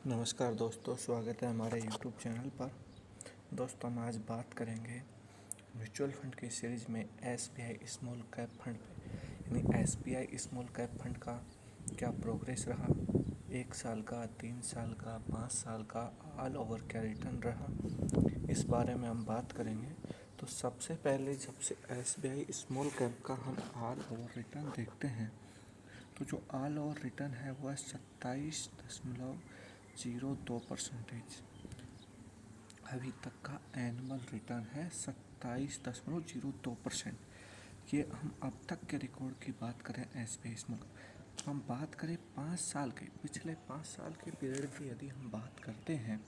नमस्कार दोस्तों, स्वागत है हमारे YouTube चैनल पर। दोस्तों, हम आज बात करेंगे म्यूचुअल फंड की सीरीज़ में SBI स्मॉल कैप फंड पे। यानी SBI स्मॉल कैप फंड का क्या प्रोग्रेस रहा, 1 साल का, 3 साल का, 5 साल का, ऑल ओवर क्या रिटर्न रहा, इस बारे में हम बात करेंगे। तो सबसे पहले जब से SBI स्मॉल कैप का हम ऑल ओवर रिटर्न देखते हैं तो जो ऑल ओवर रिटर्न है वो है 27.02%। अभी तक का एनुअल रिटर्न है 27.02%। ये हम अब तक के रिकॉर्ड की बात करें SBI स्मॉल, हम बात करें 5 साल के, पिछले 5 साल के पीरियड की यदि हम बात करते हैं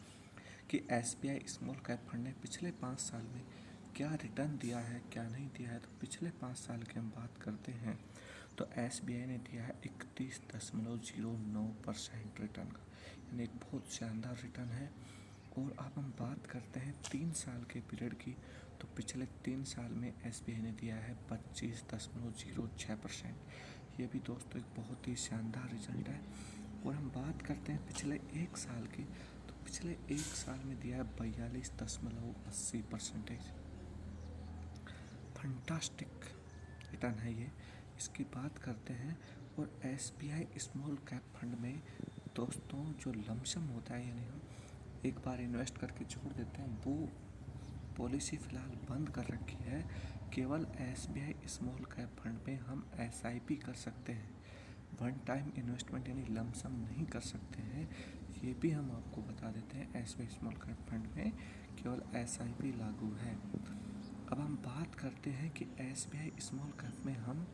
कि SBI स्मॉल कैप फंड ने पिछले 5 साल में क्या रिटर्न दिया है, क्या नहीं दिया है, तो पिछले 5 साल की हम बात करते हैं तो SBI ने दिया है 31.09% रिटर्न का, यानी एक बहुत शानदार रिटर्न है। और अब हम बात करते हैं 3 साल के पीरियड की, तो पिछले 3 साल में SBI ने दिया है 25.06%। ये भी दोस्तों एक बहुत ही शानदार रिजल्ट है। और हम बात करते हैं पिछले 1 साल की, तो पिछले 1 साल में दिया है 42.80%। फंटास्टिक रिटर्न है ये, इसकी बात करते हैं। और SBI स्मॉल कैप फंड में दोस्तों जो लमसम होता है, यानी हम एक बार इन्वेस्ट करके छोड़ देते हैं, वो पॉलिसी फ़िलहाल बंद कर रखी है। केवल SBI स्मॉल कैप फंड में हम SIP कर सकते हैं, वन टाइम इन्वेस्टमेंट यानी लमसम नहीं कर सकते हैं। ये भी हम आपको बता देते हैं, SBI स्मॉल कैप फंड में केवल SIP लागू है। अब हम बात करते हैं कि SBI स्मॉल कैप में हम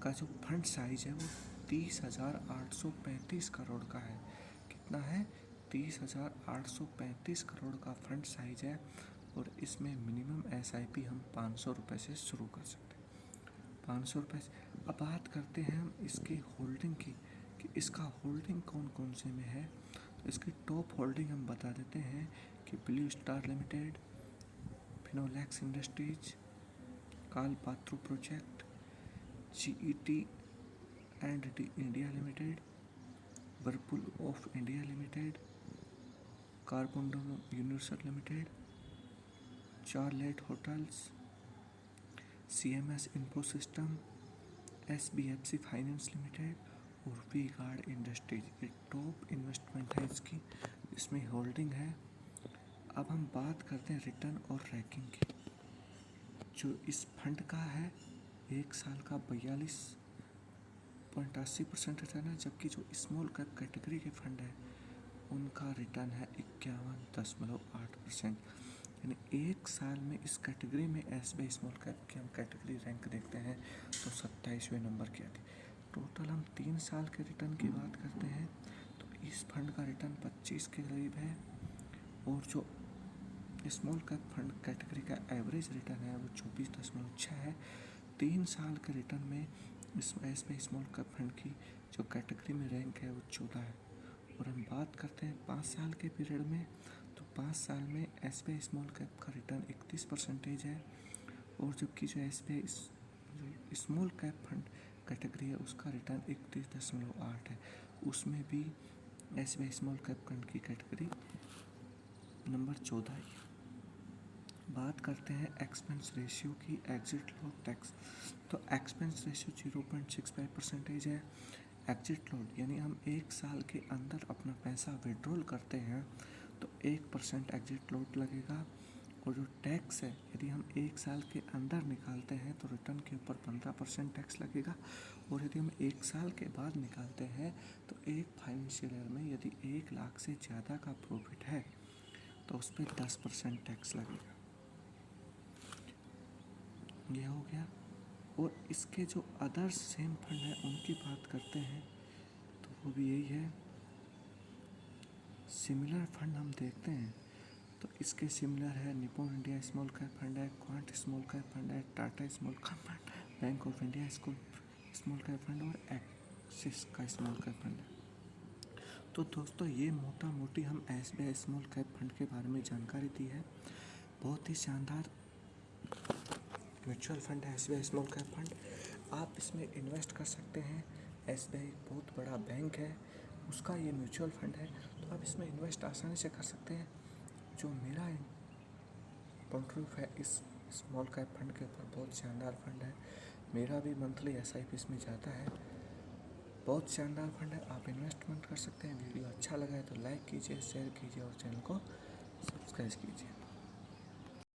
का जो फंड साइज है वो 30,835 करोड़ का है। कितना है? 30,835 करोड़ का फंड साइज है। और इसमें मिनिमम SIP हम 500 रुपये से शुरू कर सकते हैं, 500 रुपये से। अब बात करते हैं हम इसकी होल्डिंग की, कि इसका होल्डिंग कौन कौन से में है। तो इसकी टॉप होल्डिंग हम बता देते हैं कि blue star limited, Finolex industries, Kalpataru project, GET and D India limited, whirlpool of India limited, carborundum universal limited, chalet hotels, CMS info system, SBFC finance limited और वी गार्ड इंडस्ट्रीज। ये टॉप इन्वेस्टमेंट है इसकी, इसमें होल्डिंग है। अब हम बात करते हैं रिटर्न और रैंकिंग की। जो इस फंड का है 1 साल का 42.80% रिटर्न है, जबकि जो स्मॉल कैप कैटेगरी के फंड है उनका रिटर्न है 51.8%। यानी 1 साल में इस कैटेगरी में SBI स्मॉल कैप की हम कैटेगरी रैंक देखते हैं तो 27वें नंबर की आती है। टोटल हम 3 साल के रिटर्न की बात करते हैं तो इस फंड का रिटर्न 25 के करीब है। और जो स्मॉल कैप फंड कैटेगरी का एवरेज रिटर्न है वो 24.6 है। 3 साल के रिटर्न में इस SBI स्मॉल कैप फंड की जो कैटेगरी में रैंक है वो 14 है। और हम बात करते हैं 5 साल के पीरियड में, तो 5 साल में SBI स्मॉल कैप का रिटर्न 31% है। और जबकि जो SBI small cap fund category है उसका रिटर्न 31.8 है। उसमें भी SBI स्मॉल कैप फंड की कैटेगरी नंबर 14 है। बात करते हैं एक्सपेंस रेशियो की, एग्जिट लोड टैक्स। तो एक्सपेंस रेशियो 0.65% है। एग्जिट लोड यानी हम 1 साल के अंदर अपना पैसा विड्रॉल करते हैं तो 1% एग्जिट लोड लगेगा। और जो टैक्स है, यदि हम 1 साल के अंदर निकालते हैं तो रिटर्न के ऊपर 15% टैक्स लगेगा। और यदि हम 1 साल के बाद निकालते हैं तो एक फाइनेंशियल ईयर में यदि 1 लाख से ज़्यादा का प्रॉफिट है तो उस पर 10% टैक्स लगेगा। यह हो गया। और इसके जो अदर सेम फंड है उनकी बात करते हैं तो वो भी यही है। सिमिलर फंड हम देखते हैं तो इसके सिमिलर है Nippon India small cap fund है, क्वांट स्मॉल कैप फंड है, Tata small cap fund, bank of India small cap fund और एक्सिस का स्मॉल कैप फंड है। तो दोस्तों ये मोटा मोटी हम SBI स्मॉल कैप फंड के बारे में जानकारी दी है। बहुत ही शानदार म्यूचुअल फंड है SBI स्मॉल कैप फंड, आप इसमें इन्वेस्ट कर सकते हैं। SBI एक बहुत बड़ा बैंक है, उसका ये म्यूचुअल फंड है, तो आप इसमें इन्वेस्ट आसानी से कर सकते हैं। जो मेरा पॉइंट ऑफ है इस स्मॉल कैप फंड के ऊपर, बहुत शानदार फंड है। मेरा भी मंथली SIP इसमें जाता है। बहुत शानदार फंड है, आप इन्वेस्टमेंट कर सकते हैं। वीडियो अच्छा लगा है तो लाइक कीजिए, शेयर कीजिए और चैनल को सब्सक्राइब कीजिए।